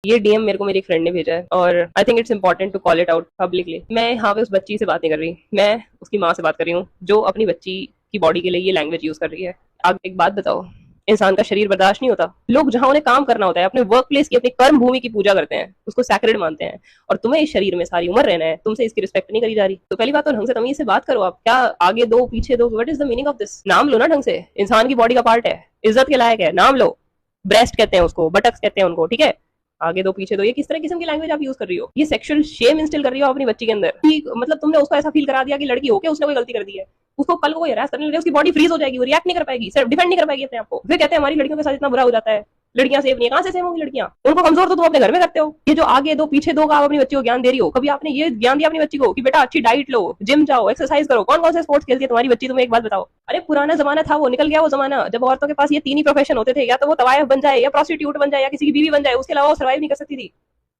ये डीएम मेरे को मेरी फ्रेंड ने भेजा है और I think it's important to call it out publicly. मैं यहाँ पे उस बच्ची से बात नहीं कर रही, मैं उसकी माँ से बात कर रही हूँ जो अपनी बच्ची की बॉडी के लिए ये लैंग्वेज यूज कर रही है। आप एक बात बताओ, इंसान का शरीर बर्दाश्त नहीं होता? लोग जहां उन्हें काम करना होता है, अपने वर्क प्लेस की, अपनी कर्म भूमि की पूजा करते हैं, उसको सैक्रेड मानते हैं, और तुम्हें इस शरीर में सारी उम्र रहना है, तुमसे इसकी रिस्पेक्ट नहीं करी जा रही। तो पहली बात तो ढंग से तमीज से बात करो। आप क्या आगे दो पीछे दो, what is the meaning of this? नाम लो ना ढंग से, इंसान की बॉडी का पार्ट है, इज्जत के लायक है, नाम लो। ब्रेस्ट कहते हैं उसको, बटक्स कहते हैं उनको, ठीक है? आगे दो पीछे दो, ये किस तरह किस्म की लैंग्वेज आप यूज कर रही हो? ये सेक्सुअल शेम इंस्टिल कर रही हो अपनी बच्ची के अंदर। ठीक, मतलब तुमने उसको ऐसा फील करा दिया कि लड़की होके उसने कोई गलती कर दी है, उसको कल को हरास करने लगे, उसकी बॉडी फ्रीज हो जाएगी, वो रिएक्ट नहीं कर पाएगी, सिर्फ डिफेंड नहीं कर पाएगी अपने आप को। वे कहते हैं हमारी लड़कियों के साथ इतना बुरा हो जाता है, लड़कियां सेफ नहीं है। कहां से सेफ होंगी लड़कियां? उनको कमजोर तो तुम अपने घर में करते हो। ये जो आगे दो पीछे दो का आप अपनी बच्ची को ज्ञान दे रही हो, कभी आपने ये ज्ञान दिया अपनी बच्ची को कि बेटा अच्छी डाइट लो, जिम जाओ, एक्सरसाइज करो? कौन कौन से स्पोर्ट्स खेलती है तुम्हारी बच्ची? तुम्हें एक बात बताओ। अरे पुराना जमाना था, वो निकल गया वो जमाना जब औरतों के पास ये तीन ही प्रोफेशन होते थे, या तो वो तवायफ बन जाए, या प्रोस्टिट्यूट बन जाए, या किसी की बीवी बन जाए, उसके अलावा वो सर्वाइव नहीं कर सकती थी।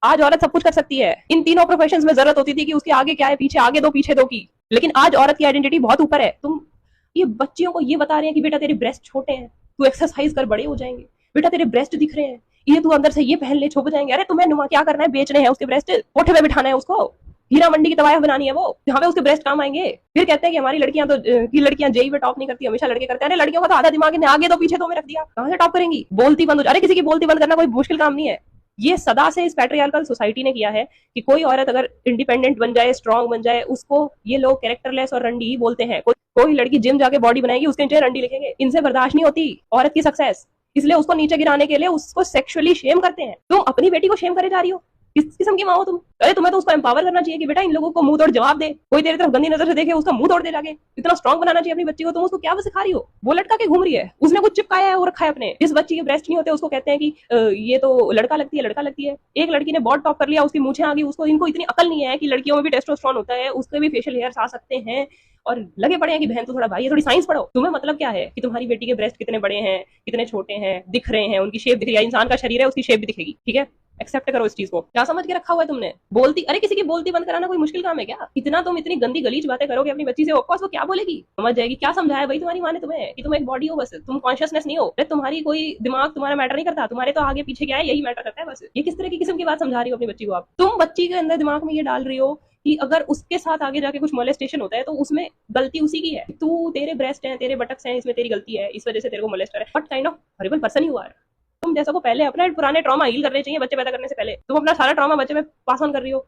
आज औरत सब कुछ कर सकती है। इन तीनों प्रोफेशंस में जरूरत होती थी कि उसके आगे क्या है, पीछे आगे दो पीछे दो की। लेकिन आज औरत की आइडेंटिटी बहुत ऊपर है। तुम ये बच्चियों को ये बता रहे हैं कि बेटा तेरे ब्रेस्ट छोटे हैं, तू एक्सरसाइज कर बड़े हो जाएंगे, बेटा तेरे ब्रेस्ट दिख रहे हैं, ये तू अंदर से ये पहन ले, छुप जाएंगे। अरे तुम्हें नुमा क्या करना है? बेचने हैं उसके ब्रेस्ट, कोठे पे बिठाना है उसको, हीरा मंडी की तवायफ बनानी है वो, जहाँ पे उसके ब्रेस्ट काम आएंगे। फिर कहते हैं कि हमारी लड़कियां तो की लड़कियां जेई में टॉप नहीं करती, हमेशा लड़के करते हैं। अरे लड़कियों का तो आधा दिमाग इन्हें आगे दो पीछे दो में रख दिया, कहां से टॉप करेंगी? बोलती बंद हो जा। अरे किसी की बोलती बंद करना कोई मुश्किल काम नहीं है। ये सदा से इस पैट्रियार्कल सोसाइटी ने किया है कि कोई औरत अगर इंडिपेंडेंट बन जाए, स्ट्रांग बन जाए, उसको ये लोग कैरेक्टरलेस और रंडी ही बोलते हैं। कोई लड़की जिम जाके बॉडी बनाएगी, उसके नीचे रंडी लिखेंगे। इनसे बर्दाश्त नहीं होती औरत की सक्सेस, इसलिए उसको नीचे गिराने के लिए उसको सेक्सुअली शेम करते हैं। तुम अपनी बेटी को शेम करे जा रही हो? किस किस्म की माँ हो तुम? अरे तुम्हें तो उसको एम्पावर करना चाहिए कि बेटा इन लोगों को मुंह तोड़ जवाब दे, कोई तेरी तरफ गंदी नजर से देखे उसका मुंह तोड़ दे जाके। इतना स्ट्रांग बनाना चाहिए अपनी बच्ची को। तुम उसको क्या सिखा रही हो? वो लटका के घूम रही है, उसने कुछ चिपकाया है वो रखा है अपने। जिस बच्ची के ब्रेस्ट नहीं होते उसको कहते हैं कि ये तो लड़का लगती है, लड़का लगती है। एक लड़की ने बॉड टॉप कर लिया, उसकी मूछें आ गई, उसको इनको इतनी अकल नहीं है कि लड़कियों में भी टेस्टोस्टेरोन होता है, उसके भी फेशियल हेयर्स आ सकते हैं, और लगे पड़े हैं कि बहन तो थोड़ा भाई है, थोड़ी साइंस पढ़ो। तुम्हें मतलब क्या है कि तुम्हारी बेटी के ब्रेस्ट कितने बड़े हैं, कितने छोटे हैं, दिख रहे हैं, उनकी शेप दिख रही है, इंसान का शरीर है, उसकी शेप भी दिखेगी, ठीक है? एक्सेप्ट करो इस चीज को। क्या समझ के रखा हुआ है तुमने? बोलती, अरे किसी की बोलती बंद कराना कोई मुश्किल काम है क्या? इतना तुम इतनी गंदी गलीज बातें करोगे अपनी बच्ची से, ऑफकोर्स वो क्या बोलेगी, समझ जाएगी। क्या समझाया भाई तुम्हारी माँ ने तुम्हें कि तुम एक बॉडी हो, बस तुम कॉन्शियसनेस नहीं हो? अरे तुम्हारी कोई दिमाग तुम्हारा मैटर नहीं करता, तुम्हारे तो आगे पीछे क्या है यही मैटर करता है बस। ये किस तरह की किस्म की बात समझा रही हो अपनी बच्ची को आप? तुम बच्ची के अंदर दिमाग में ये डाल रही हो कि अगर उसके साथ आगे जाके कुछ मोलेस्टेशन होता है तो उसमें गलती उसी की है। तू, तेरे ब्रेस्ट हैं, तेरे बटक्स हैं, इसमें तेरी गलती है, इस वजह से तेरे को मोलेस्ट कर रहा है। What kind of horrible person you are? तुम जैसा को पहले अपना पुराने ट्रॉमा हील करने चाहिए बच्चे पैदा करने से पहले। तुम अपना सारा ट्रॉमा बच्चे में पास ऑन कर रही हो।